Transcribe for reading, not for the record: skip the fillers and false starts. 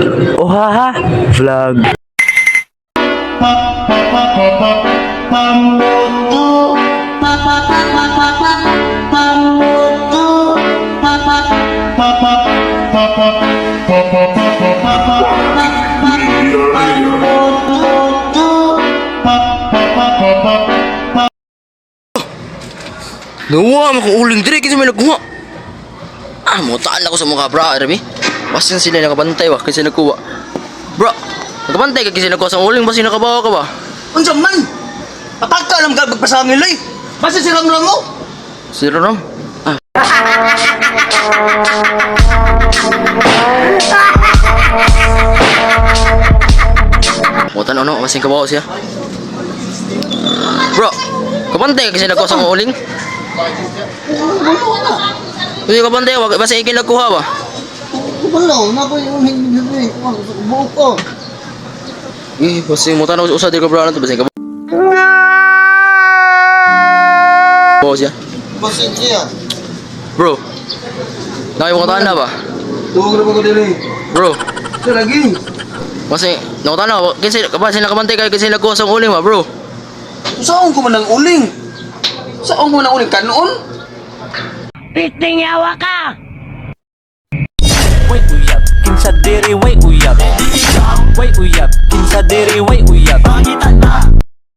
Ohaha vlog. Nawa, makong uling dire, kasi may nagkuha. Mutaan ako sa mga bra, Rami. Basta sila nakabantay, kasi nagkuha. Bro, nakabantay ka kasi nagkuha sa uling, basta nakabawa ka ba? Unsa man? Pataka alam ka magpasamil ay. Basta si Ram mo. Si Ram? Mutan ano, masing kabawa siya. Bro, kabantay ka kasi nagkuha sa uling? Kasi kabantay, basta ikin nagkuha ba? Wala, na ko yung hindi buko. Basta mutan ako usah di ka bro, basta kabawa. Bawa siya. Basta siya. Bro, nakaimutan na ba? Tuwag na ba ko dili? Bro, Sa lagi. kasi nakutan na, kasi nakabantay kayo kasi nagkuha sa uling ba bro? Saan ko man ang uling? Saan ko man ang uling? Kanoon? Piting yawa ka! Wait uyap, kinsa diri wait uyap. Wait uyap, kinsa diri wait uyap.